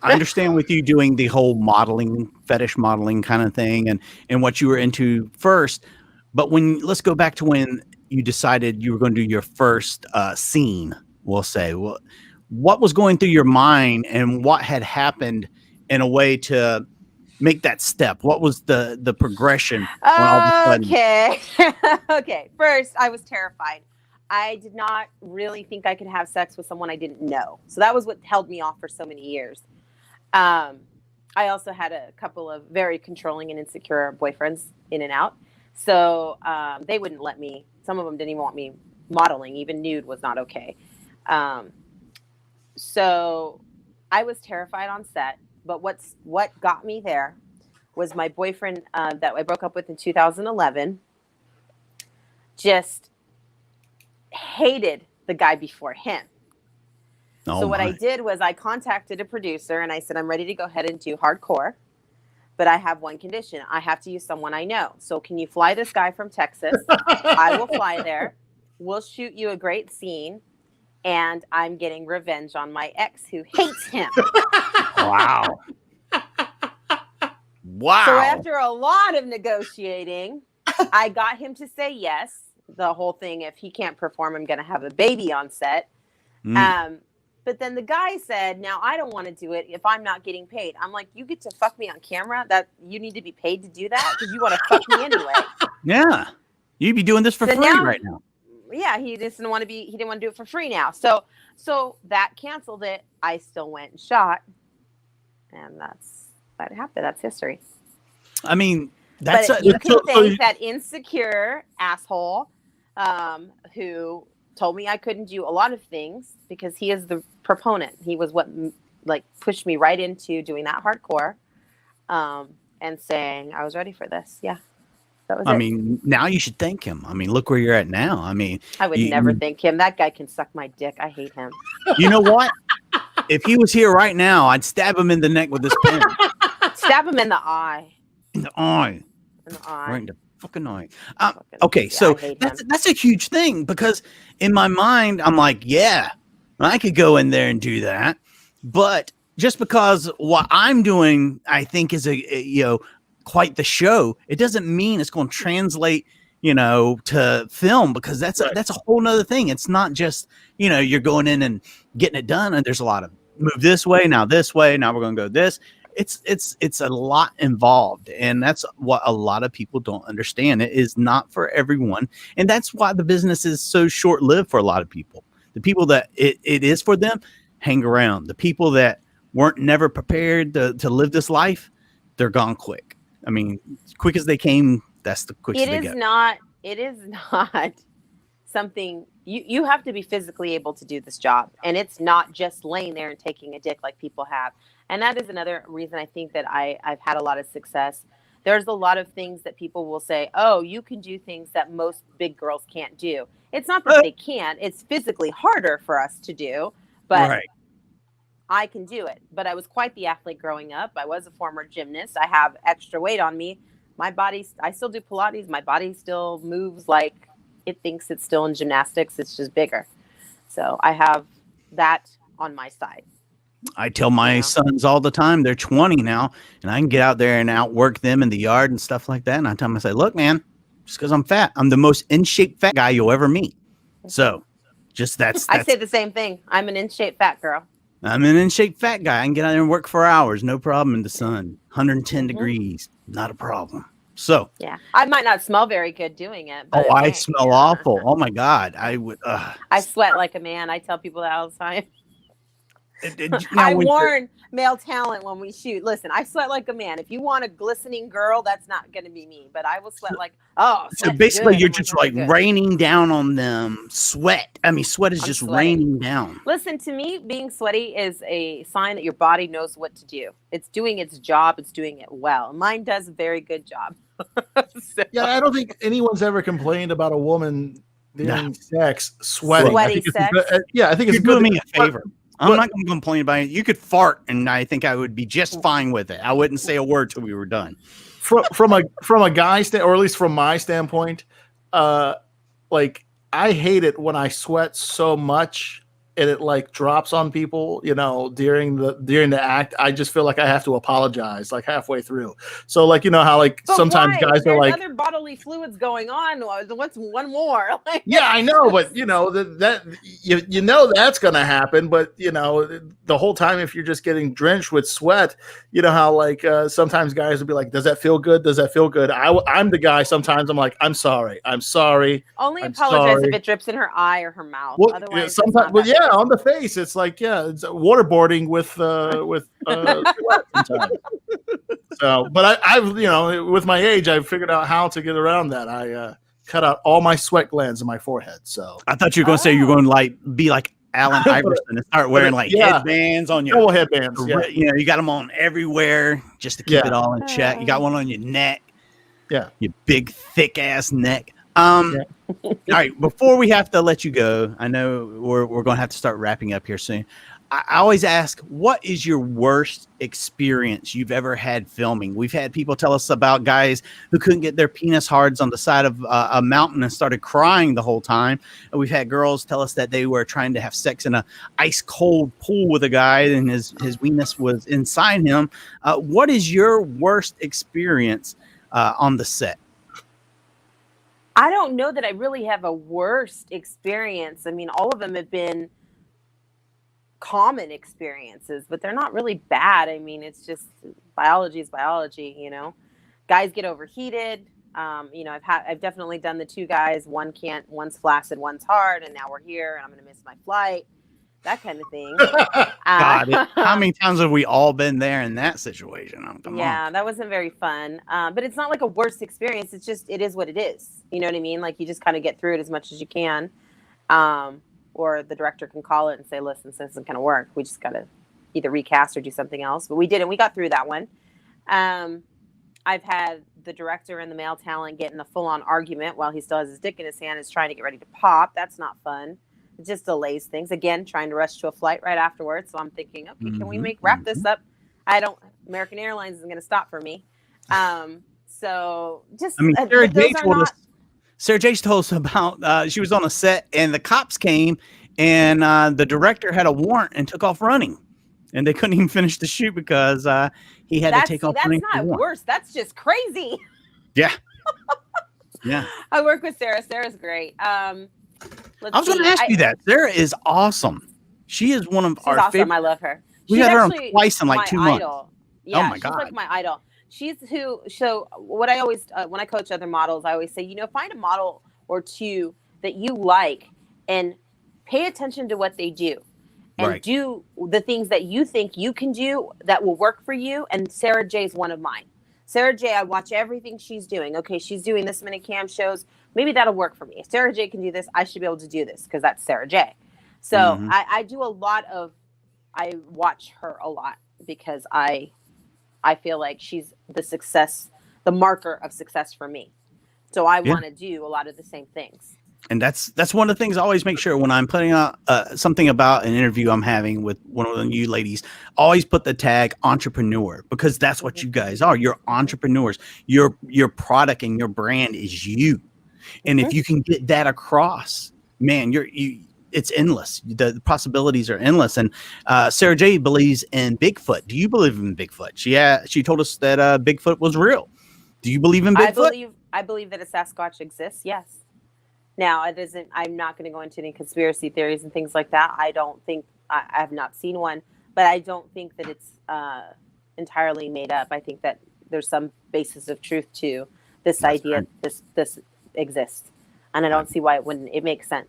I understand with you doing the whole modeling, fetish modeling kind of thing, and what you were into first. But let's go back to when you decided you were going to do your first scene. We'll say, what was going through your mind, and what had happened in a way to make that step? What was the progression? Okay. Okay. First, I was terrified. I did not really think I could have sex with someone I didn't know. So that was what held me off for so many years. I also had a couple of very controlling and insecure boyfriends in and out. So they wouldn't let me. Some of them didn't even want me modeling. Even nude was not okay. So I was terrified on set. But what got me there was my boyfriend that I broke up with in 2011 just hated the guy before him. So what I did was I contacted a producer and I said, I'm ready to go ahead and do hardcore, but I have one condition. I have to use someone I know. So can you fly this guy from Texas? I will fly there. We'll shoot you a great scene. And I'm getting revenge on my ex who hates him. Wow. So after a lot of negotiating, I got him to say yes. The whole thing, if he can't perform, I'm going to have a baby on set. But then the guy said, now I don't want to do it if I'm not getting paid. I'm like, you get to fuck me on camera? That you need to be paid to do that? Because you want to fuck me anyway. Yeah. You'd be doing this for free right now. Yeah, he didn't want to do it for free now. So that canceled it. I still went and shot. And that happened. That's history. I mean, you can thank that insecure asshole who told me I couldn't do a lot of things because he is the proponent. He was what pushed me right into doing that hardcore and saying I was ready for this. Yeah. I mean, now you should thank him. I mean, look where you're at now. I mean, I would never thank him. That guy can suck my dick. I hate him. You know what? If he was here right now, I'd stab him in the neck with this pen. Stab him in the eye. In the eye. In the eye. Right in the fucking eye. Okay, so that's a huge thing because in my mind, I'm like, yeah, I could go in there and do that. But just because what I'm doing, I think is quite the show, it doesn't mean it's going to translate to film, because that's a whole nother thing. It's not just, you're going in and getting it done. And there's a lot of move this way, now we're going to go this. It's a lot involved. And that's what a lot of people don't understand. It is not for everyone. And that's why the business is so short lived for a lot of people. The people that it is for them hang around. The people that weren't never prepared to live this life, they're gone quick. I mean, quick as they came, that's the quickest they get. It is not something you have to be physically able to do this job. And it's not just laying there and taking a dick like people have. And that is another reason I think that I've had a lot of success. There's a lot of things that people will say, oh, you can do things that most big girls can't do. It's not that they can't. It's physically harder for us to do. But I can do it. But I was quite the athlete growing up. I was a former gymnast. I have extra weight on me. My body, I still do Pilates. My body still moves like it thinks it's still in gymnastics. It's just bigger. So I have that on my side. I tell my sons all the time, they're 20 now, and I can get out there and outwork them in the yard and stuff like that. And I tell them, I say, look, man, just because I'm fat, I'm the most in shape fat guy you'll ever meet. So just that's I say the same thing. I'm an in shape fat girl. I'm an in shape fat guy. I can get out there and work for hours. No problem in the sun. 110 degrees. Not a problem. So yeah, I might not smell very good doing it. But I smell awful. Oh my God. I would. I sweat like a man. I tell people that all the time. Now, I warn male talent when we shoot. Listen, I sweat like a man. If you want a glistening girl, that's not going to be me. But I will sweat like, So basically, you're just like raining down on them sweat. I mean, sweat is just raining down. Listen, to me, being sweaty is a sign that your body knows what to do. It's doing its job. It's doing it well. Mine does a very good job. Yeah, I don't think anyone's ever complained about a woman during sex sweating. Sweaty sex. I think it's doing me a favor. I'm not going to complain about it. You could fart, and I think I would be just fine with it. I wouldn't say a word till we were done. From a guy or at least from my standpoint, like I hate it when I sweat so much and it like drops on people, during the act. I just feel like I have to apologize like halfway through. So like, how like but sometimes guys are like other bodily fluids going on. What's one more? Yeah, I know, but that's gonna happen. But the whole time, if you're just getting drenched with sweat, how like sometimes guys will be like, "Does that feel good? Does that feel good?" I'm the guy. Sometimes I'm like, "I'm sorry. Only apologize if it drips in her eye or her mouth. Well, otherwise, sometimes, on the face, it's like it's waterboarding with sweat sometimes. So, but I've with my age, I've figured out how to get around that. I cut out all my sweat glands in my forehead. So I thought you were going to say you're going to be like Allen Iverson and start wearing headbands on your headbands. Yeah. You got them on everywhere just to keep it all in check. You got one on your neck. Yeah, your big thick ass neck. All right, before we have to let you go, I know we're going to have to start wrapping up here soon. I always ask, what is your worst experience you've ever had filming? We've had people tell us about guys who couldn't get their penis hards on the side of a mountain and started crying the whole time. And we've had girls tell us that they were trying to have sex in a ice cold pool with a guy and his weenus was inside him. What is your worst experience on the set? I don't know that I really have a worst experience. I mean, all of them have been common experiences, but they're not really bad. I mean, it's just biology is biology, Guys get overheated. I've definitely done the two guys. One's flaccid, one's hard, and now we're here, and I'm going to miss my flight. That kind of thing. God, how many times have we all been there in that situation? Come on. That wasn't very fun. But it's not like a worst experience. It's just, it is what it is. You know what I mean? Like you just kind of get through it as much as you can. Or the director can call it and say, listen, this isn't going to work. We just got to either recast or do something else. But we did, and we got through that one. I've had the director and the male talent get in a full-on argument while he still has his dick in his hand, is trying to get ready to pop. That's not fun. It just delays things. Again, trying to rush to a flight right afterwards. So I'm thinking, okay, can we wrap this up? American Airlines isn't going to stop for me. So just, Sara Jay told us about, she was on a set and the cops came and the director had a warrant and took off running. And they couldn't even finish the shoot because he had to take off running. That's not worse. That's just crazy. Yeah. Yeah. I work with Sarah. Sarah's great. I was going to ask you that. Sarah is awesome. She is one of she's our awesome. favorite. I love her. We She's had her on actually twice in like my 2 months. idol. Yeah, my she's God. like my idol. She's who. So what I always when I coach other models, I always say, find a model or two that you like and pay attention to what they do. And do the things that you think you can do that will work for you. And Sara Jay is one of mine. Sara Jay, I watch everything she's doing. Okay, she's doing this many cam shows. Maybe that'll work for me. If Sara Jay can do this, I should be able to do this because that's Sara Jay. So I do a lot of, I watch her a lot because I feel like she's the marker of success for me. So I want to do a lot of the same things. And that's one of the things I always make sure when I'm putting out something about an interview I'm having with one of you ladies, always put the tag entrepreneur, because that's what you guys are. You're entrepreneurs. Your product and your brand is you. And if you can get that across, man, it's endless. The possibilities are endless. And Sara Jay believes in Bigfoot. Do you believe in Bigfoot? She told us that Bigfoot was real. Do you believe in Bigfoot? I believe that a Sasquatch exists. Yes. Now, I'm not going to go into any conspiracy theories and things like that. I don't think I have not seen one, but I don't think that it's entirely made up. I think that there's some basis of truth to this idea. This exists, and I don't see why it wouldn't. It makes sense.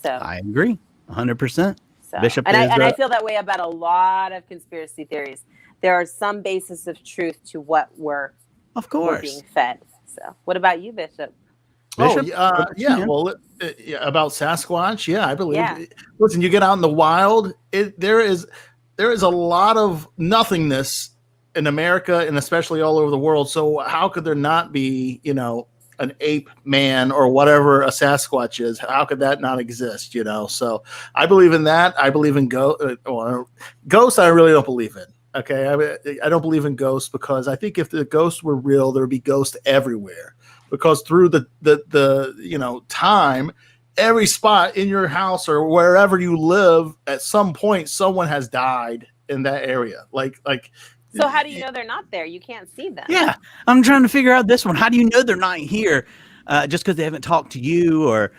So I agree 100%. So, Bishop and I feel that way about a lot of conspiracy theories. There are some basis of truth to what we're being fed. So, what about you, Bishop? Bishop? Yeah. Well, about Sasquatch, yeah, I believe. Yeah. Listen, you get out in the wild, there is a lot of nothingness in America and especially all over the world. So how could there not be, an ape man or whatever a Sasquatch is? How could that not exist? So I believe in that. I believe in ghosts. I really don't believe in. Okay, I don't believe in ghosts because I think if the ghosts were real, there would be ghosts everywhere. Because through the time, every spot in your house or wherever you live, at some point, someone has died in that area. So how do you know they're not there? You can't see them. Yeah, I'm trying to figure out this one. How do you know they're not here? Just because they haven't talked to you or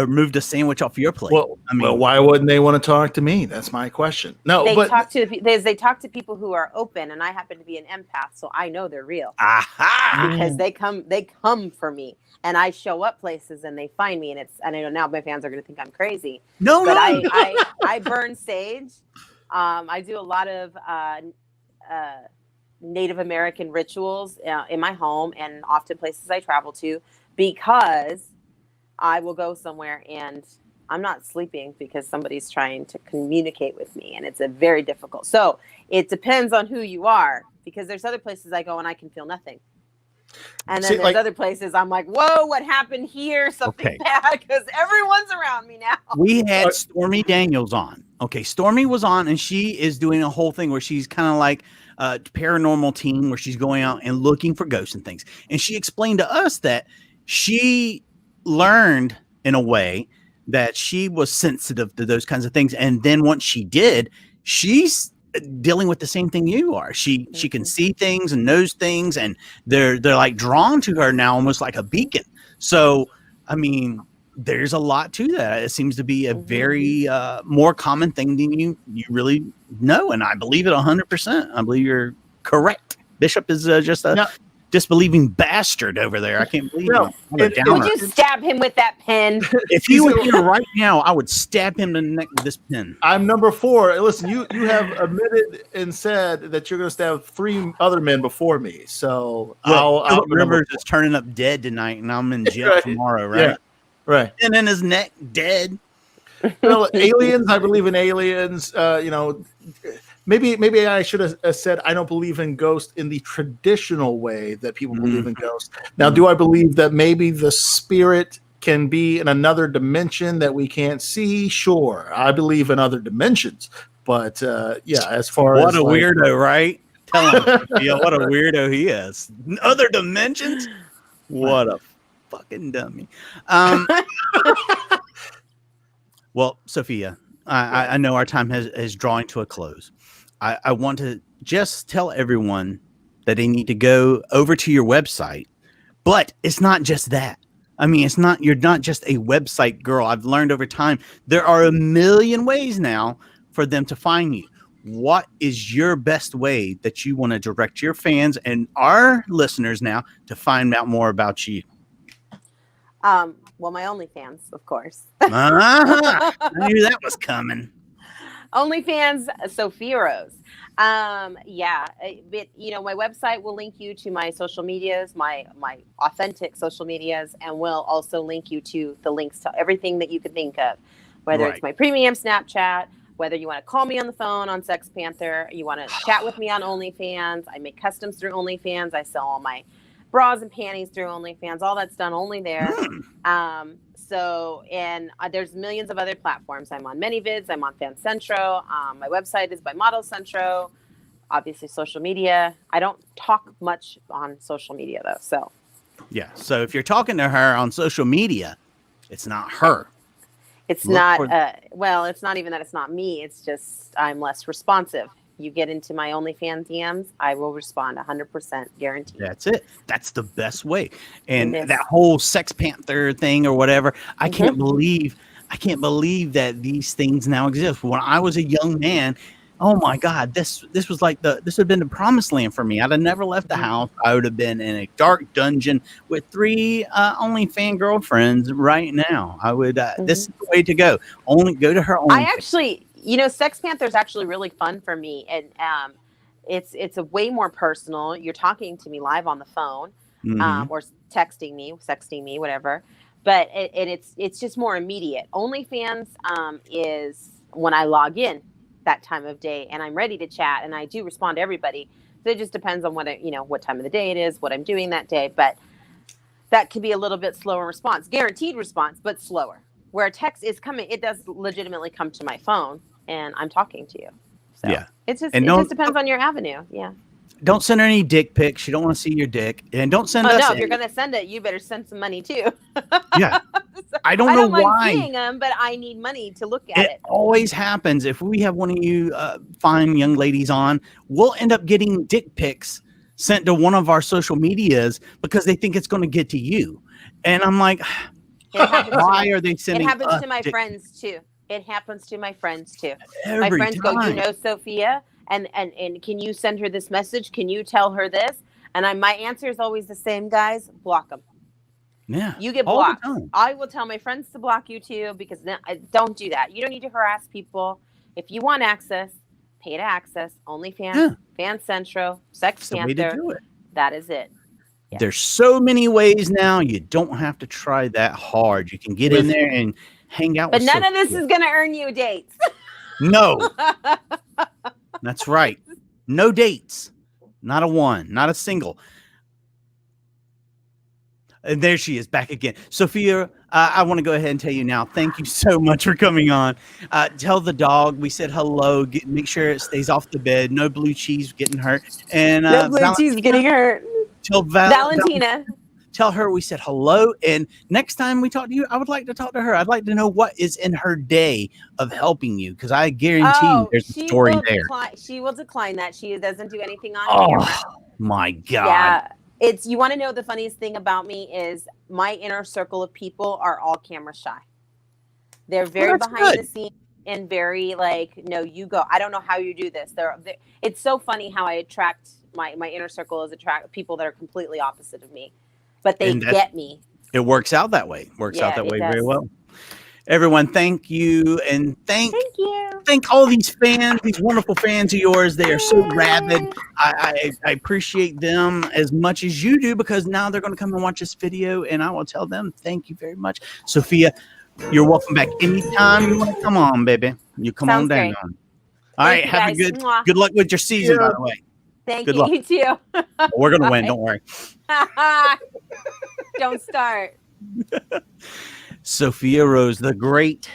moved a sandwich off your plate. Well, why wouldn't they want to talk to me? That's my question. No, they talk to people who are open, and I happen to be an empath, so I know they're real. Aha! Because they come for me, and I show up places, and they find me, and I know now my fans are going to think I'm crazy. No. I burn sage. I do a lot of Native American rituals in my home, and often places I travel to. Because I will go somewhere and I'm not sleeping because somebody's trying to communicate with me, and it's a very difficult. So it depends on who you are, because there's other places I go and I can feel nothing. And then there's other places I'm like, whoa, what happened here? Something bad, because everyone's around me now. We had Stormy Daniels on. Okay, Stormy was on, and she is doing a whole thing where she's kind of like a paranormal team where she's going out and looking for ghosts and things. And she explained to us that she learned in a way that she was sensitive to those kinds of things. And then once she did, she's dealing with the same thing you are. She can see things and knows things, and they're like drawn to her now, almost like a beacon. So, I mean, there's a lot to that. It seems to be a very more common thing than you really know. And I believe it 100%. I believe you're correct. Bishop is just a disbelieving bastard over there. I can't believe it. Would you stab him with that pen? If he were here right now, I would stab him in the neck with this pen. I'm number 4. Listen, you have admitted and said that you're going to stab 3 other men before me. So I'll Rivers is turning up dead tonight, and I'm in jail tomorrow, right? Yeah. Right. And in his neck, dead. Aliens. I believe in aliens. Maybe I should have said I don't believe in ghosts in the traditional way that people believe in ghosts. Now, do I believe that maybe the spirit can be in another dimension that we can't see? Sure, I believe in other dimensions. But as far as what a weirdo, right? Tell him, what a weirdo he is. Other dimensions? What a fucking dummy. Well, Sofia, I know our time is drawing to a close. I want to just tell everyone that they need to go over to your website, But it's not just that. I mean, you're not just a website girl. I've learned over time there are a million ways now for them to find you. What is your best way that you want to direct your fans and our listeners now to find out more about you? Well, my OnlyFans, of course. I knew that was coming. OnlyFans, Sofia Rose. Yeah, but my website will link you to my social medias, my authentic social medias, and will also link you to the links to everything that you could think of, whether it's my premium Snapchat, whether you want to call me on the phone on Sex Panther, you want to chat with me on OnlyFans. I make customs through OnlyFans. I sell all my bras and panties through OnlyFans. All that's done only there. There's millions of other platforms. I'm on ManyVids. I'm on Fan Centro. My website is by Model Centro. Obviously, social media. I don't talk much on social media, though. So, yeah. So if you're talking to her on social media, it's not her. It's not. It's not even that it's not me. It's just I'm less responsive. You get into my OnlyFans DMs, I will respond 100% guaranteed. That's it. That's the best way. And that whole Sex Panther thing or whatever, I can't believe that these things now exist. When I was a young man, oh my God, this was like this would have been the promised land for me. I'd have never left the house. I would have been in a dark dungeon with 3 OnlyFans girlfriends right now. I would. This is the way to go. Only go to her OnlyFans. Sex Panther is actually really fun for me, and it's a way more personal. You're talking to me live on the phone, or texting me, whatever. But it's just more immediate. OnlyFans is when I log in that time of day, and I'm ready to chat, and I do respond to everybody. So it just depends on what time of the day it is, what I'm doing that day. But that could be a little bit slower response, guaranteed response, but slower. Where a text is coming, it does legitimately come to my phone, and I'm talking to you. So yeah, it just depends on your avenue. Yeah. Don't send her any dick pics. She don't want to see your dick, and don't send us. No, if you're gonna send it, you better send some money too. Yeah, I don't know why. Mind seeing them, but I need money to look at it. It always happens. If we have one of you fine young ladies on, we'll end up getting dick pics sent to one of our social medias because they think it's going to get to you, and I'm like, why are they sending? It happens to my friends too. My friends go, Sophia, and can you send her this message? Can you tell her this? And my answer is always the same, guys. Block them. Yeah, you get blocked. I will tell my friends to block you too, because don't do that. You don't need to harass people. If you want access, pay to access. OnlyFans, Fan Centro, Sex Panther. That is it. Yeah. There's so many ways now. You don't have to try that hard. You can get in there and hang out. But none of this is going to earn you dates. No. That's right. No dates. Not a one. Not a single. And there she is back again. Sophia, I want to go ahead and tell you now, thank you so much for coming on. Tell the dog we said hello. Make sure it stays off the bed. No blue cheese getting hurt. And no blue cheese getting hurt. Tell Valentina. Tell her we said hello. And next time we talk to you, I would like to talk to her. I'd like to know what is in her day of helping you, because I guarantee you there's a story there. She will decline that. She doesn't do anything on camera. My God. Yeah. You want to know the funniest thing about me is my inner circle of people are all camera shy. They're very behind the scenes and very no, you go. I don't know how you do this. It's so funny how I attract my inner circle is attract people that are completely opposite of me, but they get me. It works out that way. Out that way very well. Everyone, thank you. And thank all these fans, these wonderful fans of yours. They are so rabid. I appreciate them as much as you do, because now they're going to come and watch this video, and I will tell them thank you very much. Sophia, you're welcome back anytime you want to come on, baby. You come on down. All right, have a good luck with your season, by the way. Thank you. You too. We're going to win. Don't worry. Don't start. Sofia Rose, the great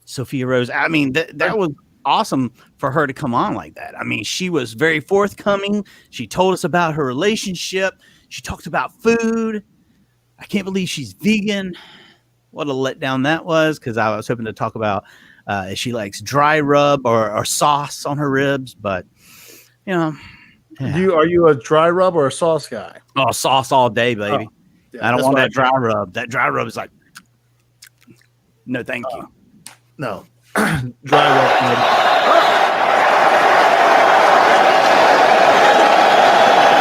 Sofia Rose. I mean, that was awesome for her to come on like that. I mean, she was very forthcoming. She told us about her relationship. She talked about food. I can't believe she's vegan. What a letdown that was, because I was hoping to talk about if she likes dry rub or sauce on her ribs. But, Yeah. Are you a dry rub or a sauce guy? Oh, sauce all day, baby. Oh. I don't want that dry rub. That dry rub is like, no, thank you. No. Dry rub.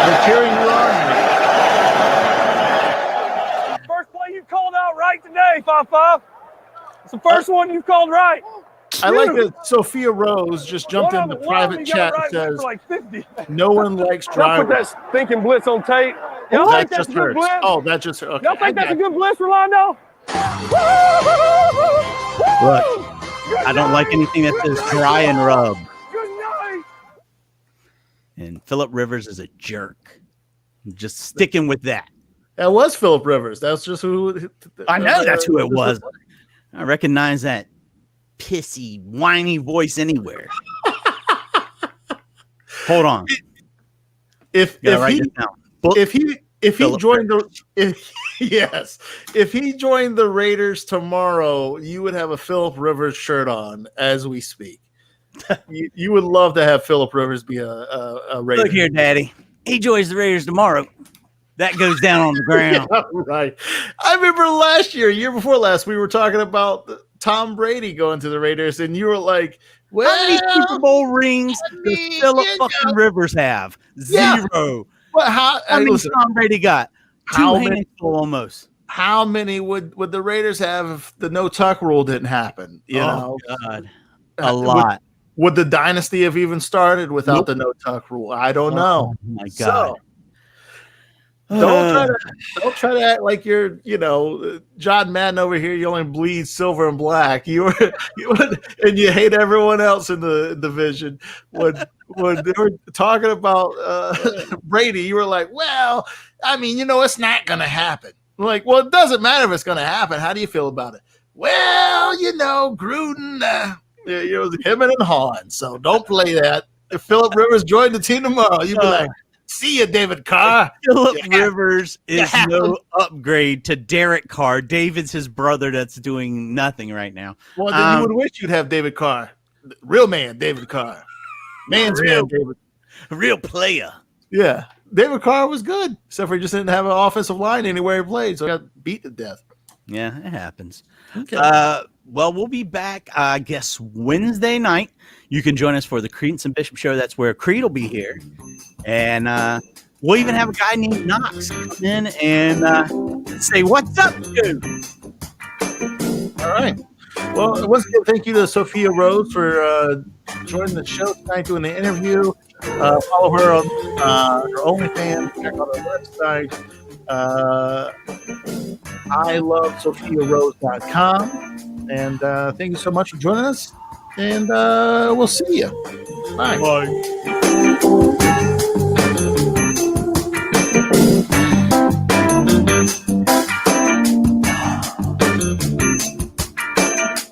They're cheering you on. First play you called out right today, 5-5. It's the first one you called right. I like that Sofia Rose just jumped in the private chat and says, like 50. no one likes dry Y'all put rub. that stinking blitz on tape. Y'all think that's a good blitz? Oh, that's just her. Okay. Y'all think that's a good blitz, Rolando? Look, I don't like anything that says dry and rub. Good night. And Phillip Rivers is a jerk. I'm just sticking with that. That was Phillip Rivers. That's just who. I know that's who it was. I recognize that pissy, whiny voice anywhere. Hold on. If he joined the Raiders tomorrow, you would have a Phillip Rivers shirt on as we speak. you would love to have Phillip Rivers be a Raider. Look here, Daddy. He joins the Raiders tomorrow. That goes down on the ground. Yeah, right. I remember year before last, we were talking about Tom Brady going to the Raiders, and you were like, well, how many Super Bowl rings does Phillip fucking Rivers have? Zero. Yeah. Well, how many Tom Brady got? Two handful almost. How many would the Raiders have if the no tuck rule didn't happen? You know? God. A lot. Would the dynasty have even started without the no tuck rule? I don't know. Oh my God. So, don't try to act like you're, John Madden over here. You only bleed silver and black. You and you hate everyone else in the division. When they were talking about Brady, you were like, well, I mean, it's not going to happen. I'm like, well, it doesn't matter if it's going to happen. How do you feel about it? Well, Gruden, him and Hahn. So don't play that. If Phillip Rivers joined the team tomorrow, you'd be like, see you, David Carr. Phillip Rivers is no upgrade to Derek Carr. David's his brother that's doing nothing right now. Well, then you would wish you'd have David Carr. Real man, David Carr. Man's man, David. Real player. Yeah. David Carr was good, except for he just didn't have an offensive line anywhere he played, so he got beat to death. Yeah, it happens. Okay. Well, we'll be back, I guess, Wednesday night. You can join us for the Creedence and Bishop show. That's where Creed will be here. And we'll even have a guy named Knox come in and say, what's up, dude? All right. Well, once again, thank you to Sofia Rose for joining the show tonight, doing the interview. Follow her on her OnlyFans. Check out her website. ILoveSofiaRose.com. And thank you so much for joining us. And we'll see you. Bye. Bye.